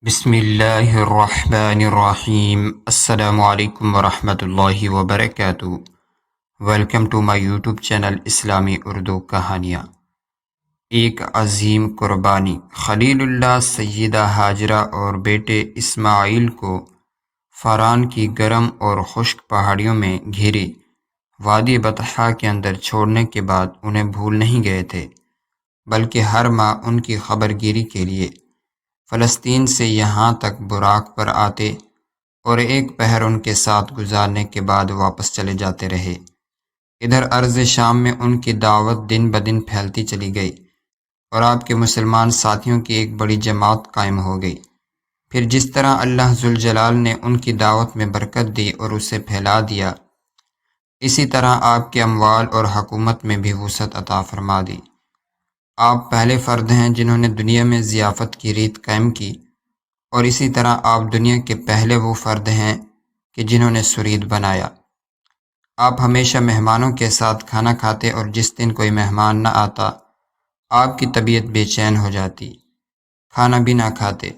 بسم اللہ الرحمن الرحیم۔ السلام علیکم ورحمۃ اللہ وبرکاتہ۔ Welcome to my YouTube channel اسلامی اردو کہانیاں۔ ایک عظیم قربانی۔ خلیل اللہ سیدہ ہاجرہ اور بیٹے اسماعیل کو فاران کی گرم اور خشک پہاڑیوں میں گھری وادی بطحا کے اندر چھوڑنے کے بعد انہیں بھول نہیں گئے تھے، بلکہ ہر ماہ ان کی خبر گیری کے لیے فلسطین سے یہاں تک براق پر آتے اور ایک پہر ان کے ساتھ گزارنے کے بعد واپس چلے جاتے رہے۔ ادھر ارض شام میں ان کی دعوت دن بدن پھیلتی چلی گئی اور آپ کے مسلمان ساتھیوں کی ایک بڑی جماعت قائم ہو گئی۔ پھر جس طرح اللہ ذوالجلال نے ان کی دعوت میں برکت دی اور اسے پھیلا دیا، اسی طرح آپ کے اموال اور حکومت میں بھی وسعت عطا فرما دی۔ آپ پہلے فرد ہیں جنہوں نے دنیا میں ضیافت کی ریت قائم کی، اور اسی طرح آپ دنیا کے پہلے وہ فرد ہیں کہ جنہوں نے سرید بنایا۔ آپ ہمیشہ مہمانوں کے ساتھ کھانا کھاتے اور جس دن کوئی مہمان نہ آتا آپ کی طبیعت بے چین ہو جاتی، کھانا بھی نہ کھاتے۔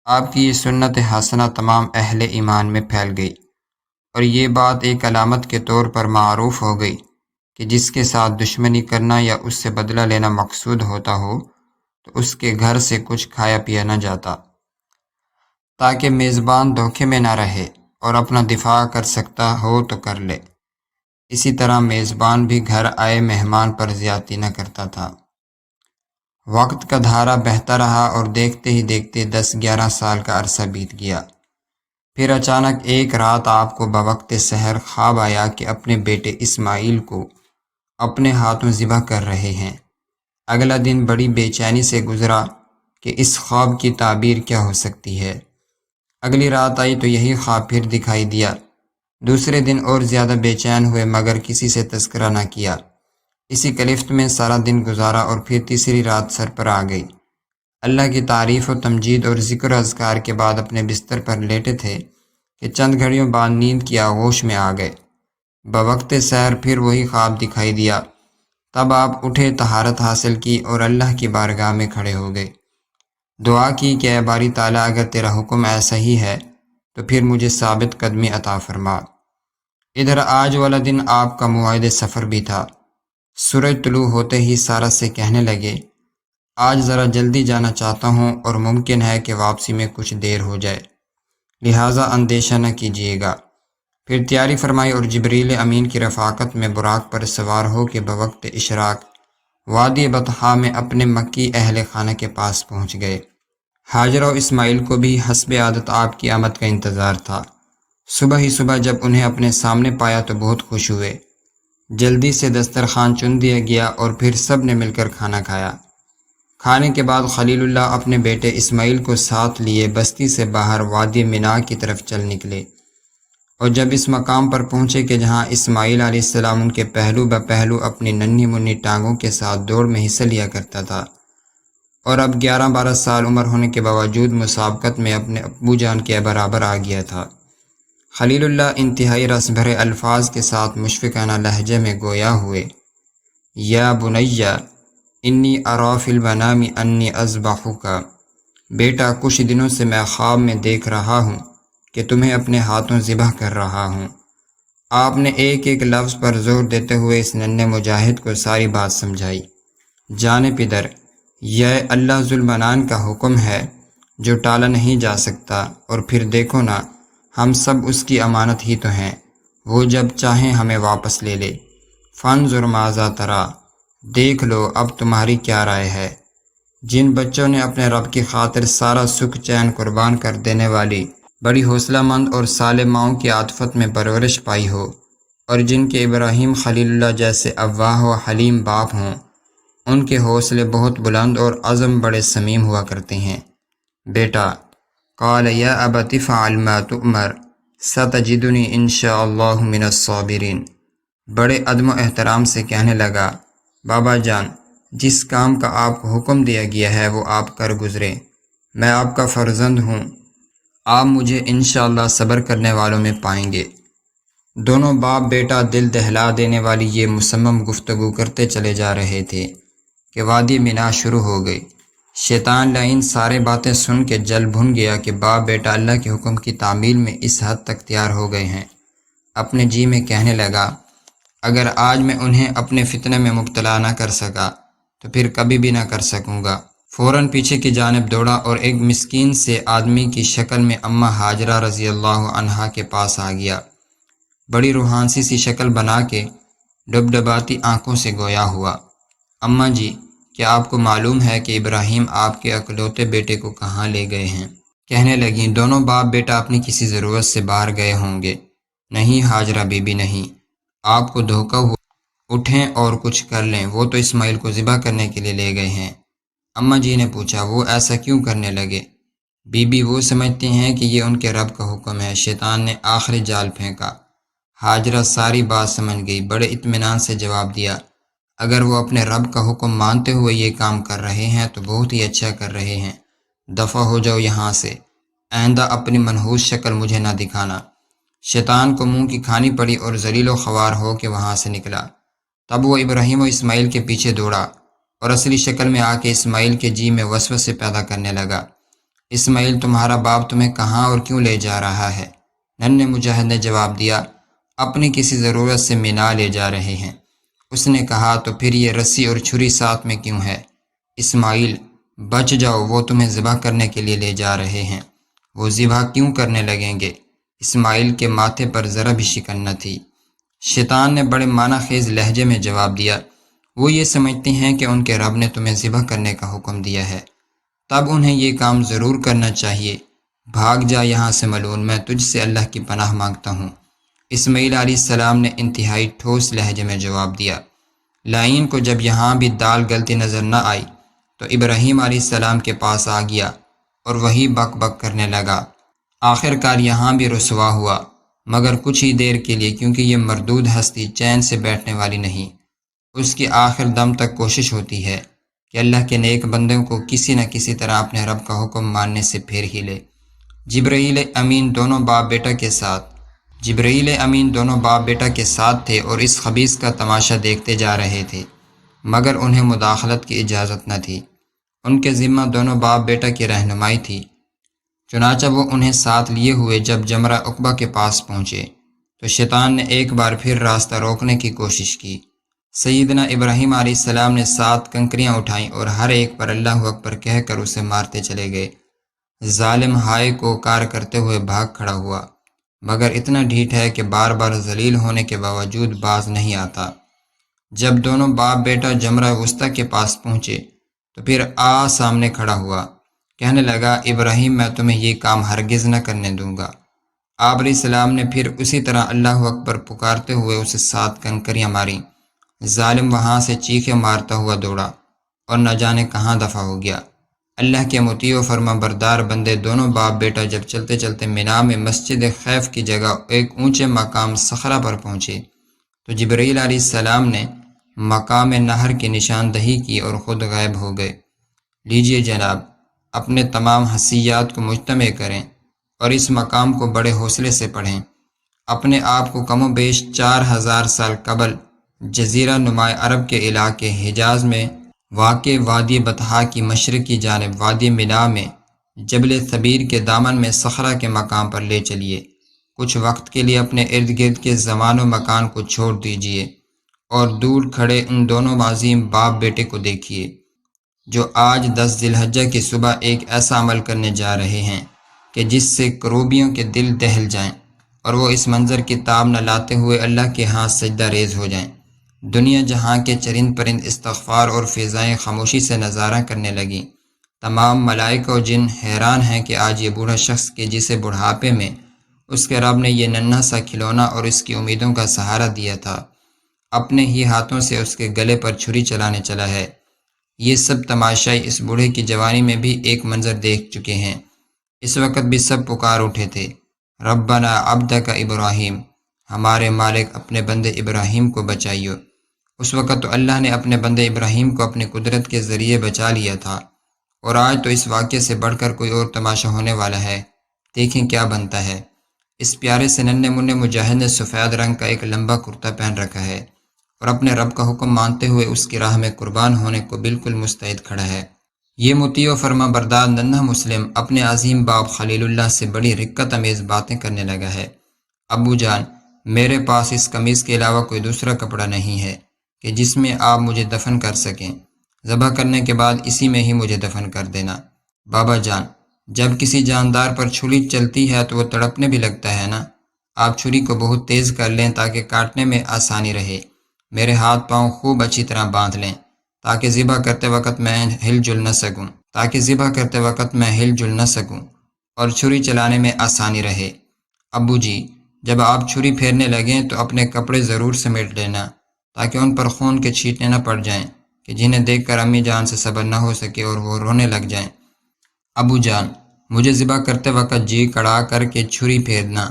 آپ کی یہ سنت حسنہ تمام اہل ایمان میں پھیل گئی، اور یہ بات ایک علامت کے طور پر معروف ہو گئی کہ جس کے ساتھ دشمنی کرنا یا اس سے بدلہ لینا مقصود ہوتا ہو تو اس کے گھر سے کچھ کھایا پیا نہ جاتا، تاکہ میزبان دھوکے میں نہ رہے اور اپنا دفاع کر سکتا ہو تو کر لے۔ اسی طرح میزبان بھی گھر آئے مہمان پر زیادتی نہ کرتا تھا۔ وقت کا دھارا بہتا رہا اور دیکھتے ہی دیکھتے 10-11 سال کا عرصہ بیت گیا۔ پھر اچانک ایک رات آپ کو بوقت سحر خواب آیا کہ اپنے بیٹے اسماعیل کو اپنے ہاتھوں ذبح کر رہے ہیں۔ اگلا دن بڑی بے چینی سے گزرا کہ اس خواب کی تعبیر کیا ہو سکتی ہے۔ اگلی رات آئی تو یہی خواب پھر دکھائی دیا۔ دوسرے دن اور زیادہ بے چین ہوئے مگر کسی سے تذکرہ نہ کیا۔ اسی کلفت میں سارا دن گزارا اور پھر تیسری رات سر پر آ گئی۔ اللہ کی تعریف و تمجید اور ذکر و اذکار کے بعد اپنے بستر پر لیٹے تھے کہ چند گھڑیوں بعد نیند کی آغوش میں آ گئے۔ بوقت سحر پھر وہی خواب دکھائی دیا۔ تب آپ اٹھے، طہارت حاصل کی اور اللہ کی بارگاہ میں کھڑے ہو گئے۔ دعا کی کہ اے باری تعالیٰ، اگر تیرا حکم ایسا ہی ہے تو پھر مجھے ثابت قدمی عطا فرما۔ ادھر آج والا دن آپ کا موعد سفر بھی تھا۔ سورج طلوع ہوتے ہی سارا سے کہنے لگے، آج ذرا جلدی جانا چاہتا ہوں اور ممکن ہے کہ واپسی میں کچھ دیر ہو جائے، لہٰذا اندیشہ نہ کیجیے گا۔ پھر تیاری فرمائی اور جبریل امین کی رفاقت میں براق پر سوار ہو کے بوقت اشراق وادی بطحا میں اپنے مکی اہل خانہ کے پاس پہنچ گئے۔ ہاجرہ و اسماعیل کو بھی حسب عادت آپ کی آمد کا انتظار تھا۔ صبح ہی صبح جب انہیں اپنے سامنے پایا تو بہت خوش ہوئے۔ جلدی سے دسترخوان چن دیا گیا اور پھر سب نے مل کر کھانا کھایا۔ کھانے کے بعد خلیل اللہ اپنے بیٹے اسماعیل کو ساتھ لیے بستی سے باہر وادی مینا کی طرف چل نکلے، اور جب اس مقام پر پہنچے کہ جہاں اسماعیل علیہ السلام ان کے پہلو بہ پہلو اپنی ننھی منی ٹانگوں کے ساتھ دوڑ میں حصہ لیا کرتا تھا، اور اب 11-12 سال عمر ہونے کے باوجود مسابقت میں اپنے ابو جان کے برابر آ گیا تھا، خلیل اللہ انتہائی رس بھرے الفاظ کے ساتھ مشفقانہ لہجے میں گویا ہوئے، یا بنیا انی اری فی المنام انی اذبحک، بیٹا کچھ دنوں سے میں خواب میں دیکھ رہا ہوں کہ تمہیں اپنے ہاتھوں ذبح کر رہا ہوں۔ آپ نے ایک ایک لفظ پر زور دیتے ہوئے اس ننھے مجاہد کو ساری بات سمجھائی۔ جانب ادھر، یہ اللہ ذوالمنان کا حکم ہے جو ٹالا نہیں جا سکتا، اور پھر دیکھو نا، ہم سب اس کی امانت ہی تو ہیں، وہ جب چاہیں ہمیں واپس لے لے۔ فانظر ماذا تری، دیکھ لو اب تمہاری کیا رائے ہے۔ جن بچوں نے اپنے رب کی خاطر سارا سکھ چین قربان کر دینے والی بڑی حوصلہ مند اور صالح ماؤں کی عاطفت میں پرورش پائی ہو، اور جن کے ابراہیم خلیل اللہ جیسے اواہ و حلیم باپ ہوں، ان کے حوصلے بہت بلند اور عزم بڑے سمیم ہوا کرتے ہیں۔ بیٹا، قال یا ابت افعل ما تؤمر ستجدنی انشاء اللہ من الصابرین، بڑے ادب و احترام سے کہنے لگا، بابا جان، جس کام کا آپ کو حکم دیا گیا ہے وہ آپ کر گزرے، میں آپ کا فرزند ہوں، آپ مجھے انشاءاللہ صبر کرنے والوں میں پائیں گے۔ دونوں باپ بیٹا دل دہلا دینے والی یہ مصمم گفتگو کرتے چلے جا رہے تھے کہ وادی مینا شروع ہو گئی۔ شیطان لعین سارے باتیں سن کے جل بھن گیا کہ باپ بیٹا اللہ کے حکم کی تعمیل میں اس حد تک تیار ہو گئے ہیں۔ اپنے جی میں کہنے لگا، اگر آج میں انہیں اپنے فتنے میں مبتلا نہ کر سکا تو پھر کبھی بھی نہ کر سکوں گا۔ فوراً پیچھے کی جانب دوڑا اور ایک مسکین سے آدمی کی شکل میں اماں ہاجرہ رضی اللہ عنہا کے پاس آ گیا۔ بڑی روحانسی سی شکل بنا کے ڈبڈباتی آنکھوں سے گویا ہوا، اماں جی، کیا آپ کو معلوم ہے کہ ابراہیم آپ کے اکلوتے بیٹے کو کہاں لے گئے ہیں؟ کہنے لگیں، دونوں باپ بیٹا اپنی کسی ضرورت سے باہر گئے ہوں گے۔ نہیں ہاجرہ بی بی نہیں، آپ کو دھوکہ ہوا، اٹھیں اور کچھ کر لیں، وہ تو اسماعیل کو ذبح کرنے کے لیے لے گئے ہیں۔ اماں جی نے پوچھا، وہ ایسا کیوں کرنے لگے؟ بی بی، وہ سمجھتے ہیں کہ یہ ان کے رب کا حکم ہے۔ شیطان نے آخری جال پھینکا۔ ہاجرہ ساری بات سمجھ گئی، بڑے اطمینان سے جواب دیا، اگر وہ اپنے رب کا حکم مانتے ہوئے یہ کام کر رہے ہیں تو بہت ہی اچھا کر رہے ہیں، دفع ہو جاؤ یہاں سے، آئندہ اپنی منحوس شکل مجھے نہ دکھانا۔ شیطان کو منہ کی کھانی پڑی اور ذلیل و خوار ہو کے وہاں سے نکلا۔ تب وہ ابراہیم و اسماعیل کے پیچھے دوڑا اور اصلی شکل میں آ کے اسماعیل کے جی میں وسوسے پیدا کرنے لگا۔ اسماعیل، تمہارا باپ تمہیں کہاں اور کیوں لے جا رہا ہے؟ ننھے مجاہد نے جواب دیا، اپنی کسی ضرورت سے مینا لے جا رہے ہیں۔ اس نے کہا، تو پھر یہ رسی اور چھری ساتھ میں کیوں ہے؟ اسماعیل، بچ جاؤ، وہ تمہیں ذبح کرنے کے لیے لے جا رہے ہیں۔ وہ ذبح کیوں کرنے لگیں گے؟ اسماعیل کے ماتھے پر ذرا بھی شکن نہ تھی۔ شیطان نے بڑے معنی خیز لہجے میں جواب دیا، وہ یہ سمجھتے ہیں کہ ان کے رب نے تمہیں ذبح کرنے کا حکم دیا ہے، تب انہیں یہ کام ضرور کرنا چاہیے۔ بھاگ جا یہاں سے ملعون، میں تجھ سے اللہ کی پناہ مانگتا ہوں۔ اسماعیل علیہ السلام نے انتہائی ٹھوس لہجے میں جواب دیا۔ لعین کو جب یہاں بھی دال گلتی نظر نہ آئی تو ابراہیم علیہ السلام کے پاس آ گیا اور وہی بک بک کرنے لگا۔ آخر کار یہاں بھی رسوا ہوا، مگر کچھ ہی دیر کے لیے، کیونکہ یہ مردود ہستی چین سے بیٹھنے والی نہیں۔ اس کی آخر دم تک کوشش ہوتی ہے کہ اللہ کے نیک بندوں کو کسی نہ کسی طرح اپنے رب کا حکم ماننے سے پھیر ہی لے۔ جبرائیل امین دونوں باپ بیٹا کے ساتھ تھے اور اس خبیث کا تماشا دیکھتے جا رہے تھے، مگر انہیں مداخلت کی اجازت نہ تھی۔ ان کے ذمہ دونوں باپ بیٹا کی رہنمائی تھی۔ چنانچہ وہ انہیں ساتھ لیے ہوئے جب جمرہ عقبہ کے پاس پہنچے تو شیطان نے ایک بار پھر راستہ روکنے کی کوشش کی۔ سیدنا ابراہیم علیہ السلام نے 7 کنکریاں اٹھائیں اور ہر ایک پر اللہ اکبر کہہ کر اسے مارتے چلے گئے۔ ظالم ہائے کو کار کرتے ہوئے بھاگ کھڑا ہوا، مگر اتنا ڈھیٹ ہے کہ بار بار ذلیل ہونے کے باوجود باز نہیں آتا۔ جب دونوں باپ بیٹا جمرہ وسطیٰ کے پاس پہنچے تو پھر سامنے کھڑا ہوا، کہنے لگا، ابراہیم، میں تمہیں یہ کام ہرگز نہ کرنے دوں گا۔ آپ علیہ السلام نے پھر اسی طرح اللہ اکبر پکارتے ہوئے اسے 7 کنکریاں ماریں۔ ظالم وہاں سے چیخیں مارتا ہوا دوڑا اور نہ جانے کہاں دفع ہو گیا۔ اللہ کے مطیع و فرما بردار بندے دونوں باپ بیٹا جب چلتے چلتے مینا میں مسجد خیف کی جگہ ایک اونچے مقام صخرہ پر پہنچے تو جبرائیل علیہ السلام نے مقام نہر کی نشاندہی کی اور خود غائب ہو گئے۔ لیجئے جناب، اپنے تمام حسیات کو مجتمع کریں اور اس مقام کو بڑے حوصلے سے پڑھیں۔ اپنے آپ کو کم و بیش 4000 سال قبل جزیرہ نماء عرب کے علاقے حجاز میں واقع وادی بطحا کی مشرقی جانب وادی مینا میں جبل ثبیر کے دامن میں صخرہ کے مقام پر لے چلیے۔ کچھ وقت کے لیے اپنے ارد گرد کے زمان و مکان کو چھوڑ دیجیے اور دور کھڑے ان دونوں عظیم باپ بیٹے کو دیکھیے جو آج 10 ذی الحجہ کی صبح ایک ایسا عمل کرنے جا رہے ہیں کہ جس سے کروبیوں کے دل دہل جائیں اور وہ اس منظر کی تاب نہ لاتے ہوئے اللہ کے ہاں سجدہ ریز ہو جائیں۔ دنیا جہاں کے چرند پرند استغفار اور فضائیں خاموشی سے نظارہ کرنے لگیں۔ تمام ملائکہ و جن حیران ہیں کہ آج یہ بوڑھا شخص کے جسے بڑھاپے میں اس کے رب نے یہ ننھا سا کھلونا اور اس کی امیدوں کا سہارا دیا تھا، اپنے ہی ہاتھوں سے اس کے گلے پر چھری چلانے چلا ہے۔ یہ سب تماشائی اس بوڑھے کی جوانی میں بھی ایک منظر دیکھ چکے ہیں۔ اس وقت بھی سب پکار اٹھے تھے، ربنا عبدک ابراہیم، ہمارے مالک اپنے بندے ابراہیم کو بچائیو۔ اس وقت تو اللہ نے اپنے بندے ابراہیم کو اپنے قدرت کے ذریعے بچا لیا تھا، اور آج تو اس واقعے سے بڑھ کر کوئی اور تماشا ہونے والا ہے۔ دیکھیں کیا بنتا ہے۔ اس پیارے سے ننھے منھے مجاہد نے سفید رنگ کا ایک لمبا کرتا پہن رکھا ہے اور اپنے رب کا حکم مانتے ہوئے اس کی راہ میں قربان ہونے کو بالکل مستعد کھڑا ہے۔ یہ مطیع و فرما بردار ننھا مسلم اپنے عظیم باپ خلیل اللہ سے بڑی رقت امیز باتیں کرنے لگا ہے۔ ابو جان، میرے پاس اس قمیص کے علاوہ کوئی دوسرا کپڑا نہیں ہے کہ جس میں آپ مجھے دفن کر سکیں۔ ذبح کرنے کے بعد اسی میں ہی مجھے دفن کر دینا۔ بابا جان، جب کسی جاندار پر چھری چلتی ہے تو وہ تڑپنے بھی لگتا ہے نا۔ آپ چھری کو بہت تیز کر لیں تاکہ کاٹنے میں آسانی رہے۔ میرے ہاتھ پاؤں خوب اچھی طرح باندھ لیں تاکہ ذبح کرتے وقت میں ہل جل نہ سکوں اور چھری چلانے میں آسانی رہے۔ ابو جی، جب آپ چھری پھیرنے لگیں تو اپنے کپڑے ضرور سمیٹ لینا تاکہ ان پر خون کے چھینٹے نہ پڑ جائیں کہ جنہیں دیکھ کر امی جان سے صبر نہ ہو سکے اور وہ رونے لگ جائیں۔ ابو جان، مجھے ذبح کرتے وقت جی کڑا کر کے چھری پھیرنا،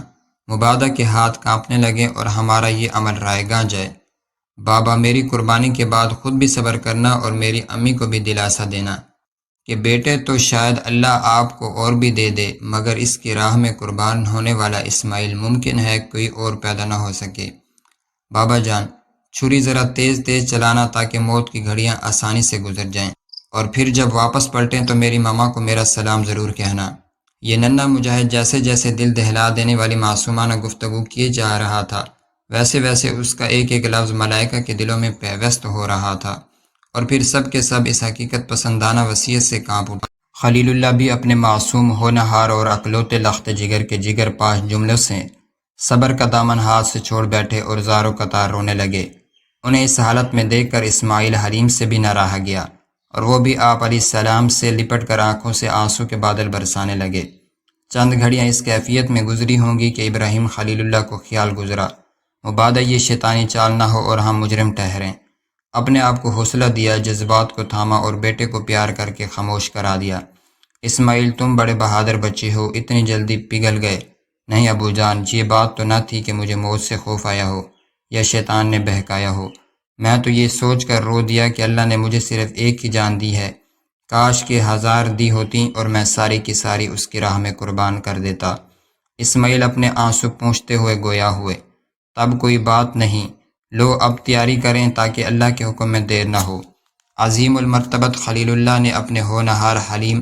مبادا کے ہاتھ کانپنے لگیں اور ہمارا یہ عمل رائے گاں جائے۔ بابا، میری قربانی کے بعد خود بھی صبر کرنا اور میری امی کو بھی دلاسا دینا کہ بیٹے تو شاید اللہ آپ کو اور بھی دے دے، مگر اس کی راہ میں قربان ہونے والا اسماعیل ممکن ہے کوئی اور پیدا نہ ہو سکے۔ بابا جان، چھری ذرا تیز تیز چلانا تاکہ موت کی گھڑیاں آسانی سے گزر جائیں، اور پھر جب واپس پلٹیں تو میری ماما کو میرا سلام ضرور کہنا۔ یہ ننھا مجاہد جیسے جیسے دل دہلا دینے والی معصومانہ گفتگو کیے جا رہا تھا، ویسے ویسے اس کا ایک ایک لفظ ملائکہ کے دلوں میں پیوست ہو رہا تھا، اور پھر سب کے سب اس حقیقت پسندانہ وصیت سے کانپ اٹھا۔ خلیل اللہ بھی اپنے معصوم ہونہار اور اکلوتے لخت جگر کے جگر پاش جملوں سے صبر کا دامن ہاتھ سے چھوڑ بیٹھے اور زاروں قطار رونے لگے۔ انہیں اس حالت میں دیکھ کر اسماعیل حلیم سے بھی نہ رہا گیا، اور وہ بھی آپ علیہ السلام سے لپٹ کر آنکھوں سے آنسو کے بادل برسانے لگے۔ چند گھڑیاں اس کیفیت میں گزری ہوں گی کہ ابراہیم خلیل اللہ کو خیال گزرا، مبادا یہ شیطانی چال نہ ہو اور ہم مجرم ٹھہریں۔ اپنے آپ کو حوصلہ دیا، جذبات کو تھاما اور بیٹے کو پیار کر کے خاموش کرا دیا۔ اسماعیل، تم بڑے بہادر بچے ہو، اتنی جلدی پگھل گئے؟ نہیں ابو جان، یہ بات تو نہ تھی کہ مجھے موت سے خوف آیا ہو یا شیطان نے بہکایا ہو۔ میں تو یہ سوچ کر رو دیا کہ اللہ نے مجھے صرف ایک ہی جان دی ہے، کاش کہ 1000 دی ہوتی اور میں ساری کی ساری اس کی راہ میں قربان کر دیتا۔ اسماعیل اپنے آنسو پونچھتے ہوئے گویا ہوئے، تب کوئی بات نہیں، لو اب تیاری کریں تاکہ اللہ کے حکم میں دیر نہ ہو۔ عظیم المرتبت خلیل اللہ نے اپنے ہونہار حلیم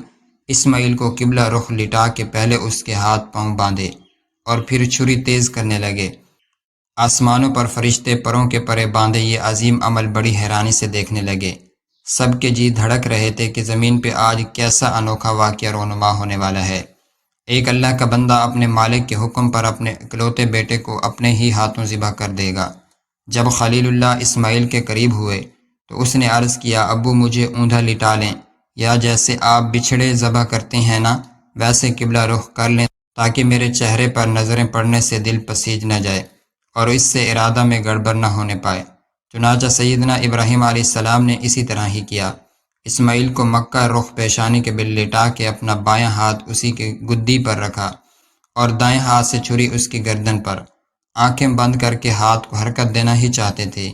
اسماعیل کو قبلہ رخ لٹا کے پہلے اس کے ہاتھ پاؤں باندھے اور پھر چھری تیز کرنے لگے۔ آسمانوں پر فرشتے پروں کے پرے باندھے یہ عظیم عمل بڑی حیرانی سے دیکھنے لگے۔ سب کے جی دھڑک رہے تھے کہ زمین پہ آج کیسا انوکھا واقعہ رونما ہونے والا ہے۔ ایک اللہ کا بندہ اپنے مالک کے حکم پر اپنے اکلوتے بیٹے کو اپنے ہی ہاتھوں ذبح کر دے گا۔ جب خلیل اللہ اسماعیل کے قریب ہوئے تو اس نے عرض کیا، ابو مجھے اوندا لٹا لیں، یا جیسے آپ بچھڑے ذبح کرتے ہیں نا ویسے قبلہ رخ کر لیں تاکہ میرے چہرے پر نظریں پڑنے سے دل پسیج نہ جائے اور اس سے ارادہ میں گڑبڑ نہ ہونے پائے۔ چنانچہ سیدنا ابراہیم علیہ السلام نے اسی طرح ہی کیا۔ اسماعیل کو مکہ رخ پیشانی کے بل لٹا کے اپنا بایاں ہاتھ اسی کی گدی پر رکھا اور دائیں ہاتھ سے چھری اس کی گردن پر۔ آنکھیں بند کر کے ہاتھ کو حرکت دینا ہی چاہتے تھے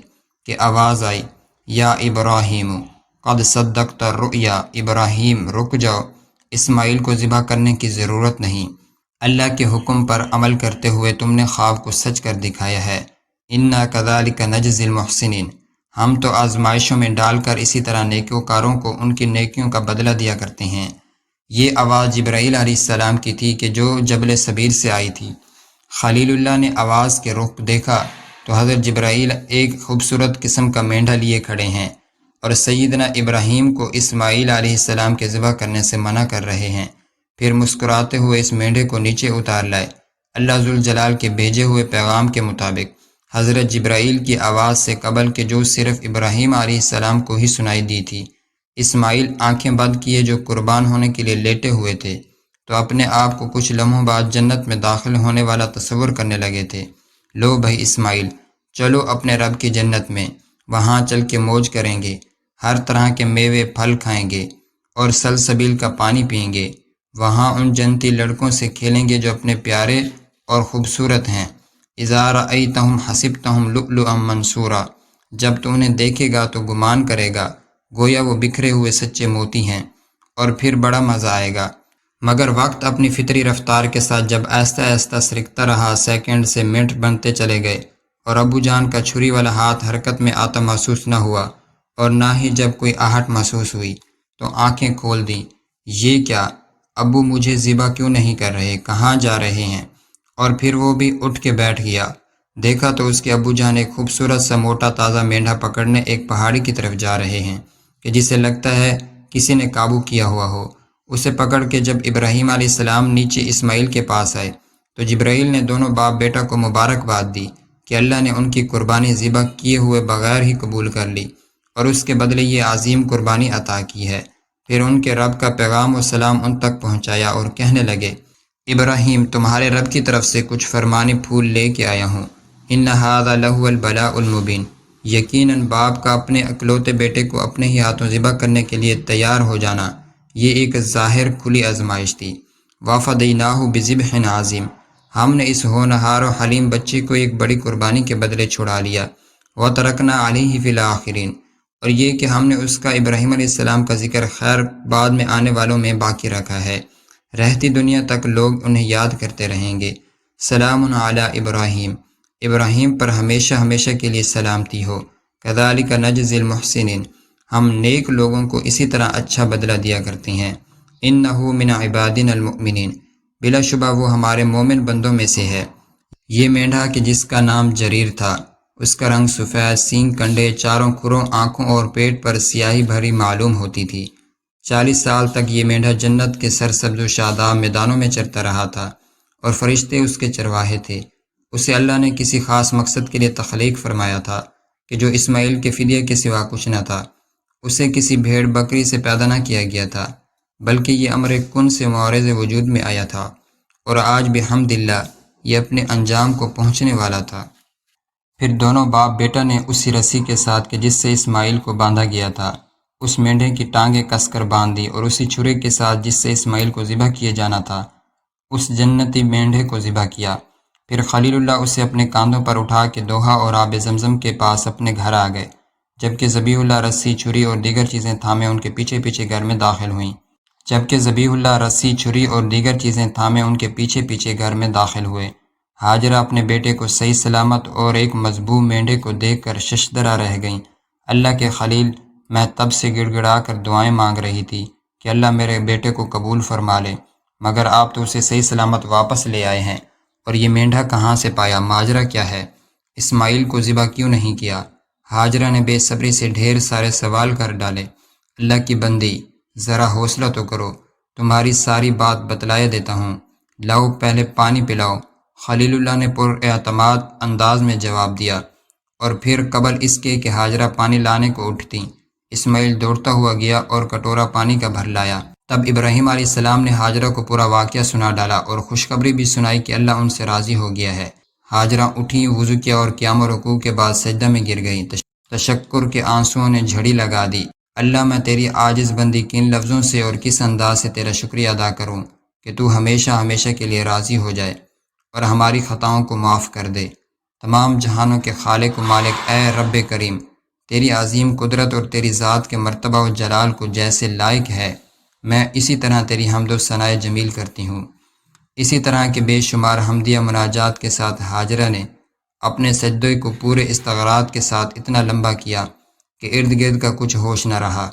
کہ آواز آئی، یا ابراہیم قد صدقت الرؤیا، ابراہیم رک جاؤ، اسماعیل کو ذبح کرنے کی ضرورت نہیں، اللہ کے حکم پر عمل کرتے ہوئے تم نے خواب کو سچ کر دکھایا ہے۔ انا کذالک نجزی المحسنین، ہم تو آزمائشوں میں ڈال کر اسی طرح نیکوکاروں کو ان کی نیکیوں کا بدلہ دیا کرتے ہیں۔ یہ آواز جبرائیل علیہ السلام کی تھی کہ جو جبل صبیر سے آئی تھی۔ خلیل اللہ نے آواز کے رخ دیکھا تو حضرت جبرائیل ایک خوبصورت قسم کا مینڈھا لیے کھڑے ہیں اور سیدنا ابراہیم کو اسماعیل علیہ السلام کے ذبح کرنے سے منع کر رہے ہیں۔ پھر مسکراتے ہوئے اس مینڈھے کو نیچے اتار لائے۔ اللہ ذوالجلال کے بھیجے ہوئے پیغام کے مطابق حضرت جبرائیل کی آواز سے قبل کہ جو صرف ابراہیم علیہ السلام کو ہی سنائی دی تھی، اسماعیل آنکھیں بند کیے جو قربان ہونے کے لیے لیٹے ہوئے تھے تو اپنے آپ کو کچھ لمحوں بعد جنت میں داخل ہونے والا تصور کرنے لگے تھے۔ لو بھائی اسماعیل، چلو اپنے رب کی جنت میں، وہاں چل کے موج کریں گے، ہر طرح کے میوے پھل کھائیں گے اور سلسبیل کا پانی پئیں گے، وہاں ان جنتی لڑکوں سے کھیلیں گے جو اپنے پیارے اور خوبصورت ہیں۔ اذا رأیتہم حسبتہم لؤلؤا منثورا، جب تو انہیں دیکھے گا تو گمان کرے گا گویا وہ بکھرے ہوئے سچے موتی ہیں، اور پھر بڑا مزہ آئے گا۔ مگر وقت اپنی فطری رفتار کے ساتھ جب آہستہ آہستہ سرکتا رہا، سیکنڈ سے منٹ بنتے چلے گئے اور ابو جان کا چھری والا ہاتھ حرکت میں آتا محسوس نہ ہوا اور نہ ہی جب کوئی آہٹ محسوس ہوئی تو آنکھیں کھول دیں۔ یہ کیا ابو مجھے ذبح کیوں نہیں کر رہے، کہاں جا رہے ہیں؟ اور پھر وہ بھی اٹھ کے بیٹھ گیا۔ دیکھا تو اس کے ابو جان ایک خوبصورت سا موٹا تازہ مینڈھا پکڑنے ایک پہاڑی کی طرف جا رہے ہیں کہ جسے لگتا ہے کسی نے قابو کیا ہوا ہو۔ اسے پکڑ کے جب ابراہیم علیہ السلام نیچے اسماعیل کے پاس آئے تو جبرائیل نے دونوں باپ بیٹا کو مبارکباد دی کہ اللہ نے ان کی قربانی ذبح کیے ہوئے بغیر ہی قبول کر لی اور اس کے بدلے یہ عظیم قربانی عطا کی ہے۔ پھر ان کے رب کا پیغام و سلام ان تک پہنچایا اور کہنے لگے، ابراہیم تمہارے رب کی طرف سے کچھ فرمانی پھول لے کے آیا ہوں۔ ان ھذا لہو البلاء المبین، یقیناً باپ کا اپنے اکلوتے بیٹے کو اپنے ہی ہاتھوں ذبح کرنے کے لیے تیار ہو جانا یہ ایک ظاہر کھلی آزمائش تھی۔ وَفَدَيْنَاهُ بِذِبْحٍ عَظِيمٍ، ہم نے اس ہونہار و حلیم بچے کو ایک بڑی قربانی کے بدلے چھڑا لیا۔ وَتَرَكْنَا عَلَيْهِ فِي الْآخِرِينَ، اور یہ کہ ہم نے اس کا ابراہیم علیہ السلام کا ذکر خیر بعد میں آنے والوں میں باقی رکھا ہے، رہتی دنیا تک لوگ انہیں یاد کرتے رہیں گے۔ سلام علی ابراہیم، ابراہیم پر ہمیشہ ہمیشہ کے لیے سلامتی ہو۔ کذالک نجزی المحسنین، ہم نیک لوگوں کو اسی طرح اچھا بدلہ دیا کرتے ہیں۔ انہ من عبادنا المؤمنین، بلا شبہ وہ ہمارے مومن بندوں میں سے ہے۔ یہ مینڈھا کہ جس کا نام جریر تھا، اس کا رنگ سفید، سینگ کنڈے، چاروں کھروں، آنکھوں اور پیٹ پر سیاہی بھری معلوم ہوتی تھی۔ 40 سال تک یہ مینڈھا جنت کے سرسبز و شاداب میدانوں میں چرتا رہا تھا اور فرشتے اس کے چرواہے تھے۔ اسے اللہ نے کسی خاص مقصد کے لیے تخلیق فرمایا تھا کہ جو اسماعیل کے فدیے کے سوا کچھ نہ تھا۔ اسے کسی بھیڑ بکری سے پیدا نہ کیا گیا تھا، بلکہ یہ امر کن سے معرض وجود میں آیا تھا، اور آج بحمداللہ یہ اپنے انجام کو پہنچنے والا تھا۔ پھر دونوں باپ بیٹا نے اسی رسی کے ساتھ کہ جس سے اسماعیل کو باندھا گیا تھا اس مینڈھے کی ٹانگیں کس کر باندھ دی، اور اسی چھرے کے ساتھ جس سے اسماعیل کو ذبح کیے جانا تھا اس جنتی مینڈھے کو ذبح کیا۔ پھر خلیل اللہ اسے اپنے کاندھوں پر اٹھا کے دوحہ اور آب زمزم کے پاس اپنے گھر آ گئے، جبکہ ذبیح اللہ رسی، چھری اور دیگر چیزیں تھامے ان کے پیچھے پیچھے گھر میں داخل ہوئے۔ ہاجرہ اپنے بیٹے کو صحیح سلامت اور ایک مذبوح مینڈھے کو دیکھ کر ششدرہ رہ گئیں۔ اللہ کے خلیل، میں تب سے گڑ گڑا کر دعائیں مانگ رہی تھی کہ اللہ میرے بیٹے کو قبول فرما لے، مگر آپ تو اسے صحیح سلامت واپس لے آئے ہیں، اور یہ مینڈھا کہاں سے پایا؟ ماجرا کیا ہے؟ اسماعیل کو ذبح کیوں نہیں کیا؟ ہاجرہ نے بے صبری سے ڈھیر سارے سوال کر ڈالے۔ اللہ کی بندی، ذرا حوصلہ تو کرو، تمہاری ساری بات بتلائے دیتا ہوں، لاؤ پہلے پانی پلاؤ۔ خلیل اللہ نے پر اعتماد انداز میں جواب دیا، اور پھر قبل اس کے کہ ہاجرہ پانی لانے کو اٹھتی، اسماعیل دوڑتا ہوا گیا اور کٹورا پانی کا بھر لایا۔ تب ابراہیم علیہ السلام نے ہاجرہ کو پورا واقعہ سنا ڈالا اور خوشخبری بھی سنائی کہ اللہ ان سے راضی ہو گیا ہے۔ ہاجرہ اٹھی، وضو کیا اور قیام و رکوع کے بعد سجدہ میں گر گئیں۔ تشکر کے آنسوؤں نے جھڑی لگا دی۔ اللہ، میں تیری عاجز بندی کن لفظوں سے اور کس انداز سے تیرا شکریہ ادا کروں کہ تو ہمیشہ ہمیشہ کے لیے راضی ہو جائے اور ہماری خطاؤں کو معاف کر دے۔ تمام جہانوں کے خالق و مالک اے رب کریم، تیری عظیم قدرت اور تیری ذات کے مرتبہ و جلال کو جیسے لائق ہے، میں اسی طرح تیری حمد و ثناء جمیل کرتی ہوں۔ اسی طرح کے بے شمار حمدیہ مناجات کے ساتھ ہاجرہ نے اپنے سجدے کو پورے استغراق کے ساتھ اتنا لمبا کیا کہ ارد گرد کا کچھ ہوش نہ رہا۔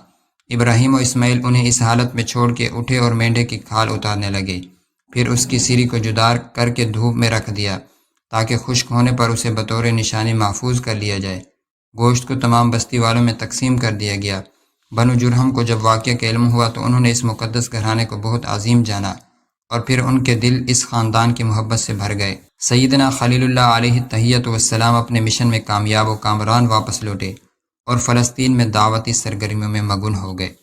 ابراہیم و اسماعیل انہیں اس حالت میں چھوڑ کے اٹھے اور مینڈھے کی کھال اتارنے لگے۔ پھر اس کی سیری کو جدا کر کے دھوپ میں رکھ دیا تاکہ خشک ہونے پر اسے بطور نشانی محفوظ کر لیا جائے۔ گوشت کو تمام بستی والوں میں تقسیم کر دیا گیا۔ بنو جرہم کو جب واقعہ کا علم ہوا تو انہوں نے اس مقدس گھرانے کو بہت عظیم جانا، اور پھر ان کے دل اس خاندان کی محبت سے بھر گئے۔ سیدنا خلیل اللہ علیہ التحیۃ والسلام اپنے مشن میں کامیاب و کامران واپس لوٹے اور فلسطین میں دعوتی سرگرمیوں میں مگن ہو گئے۔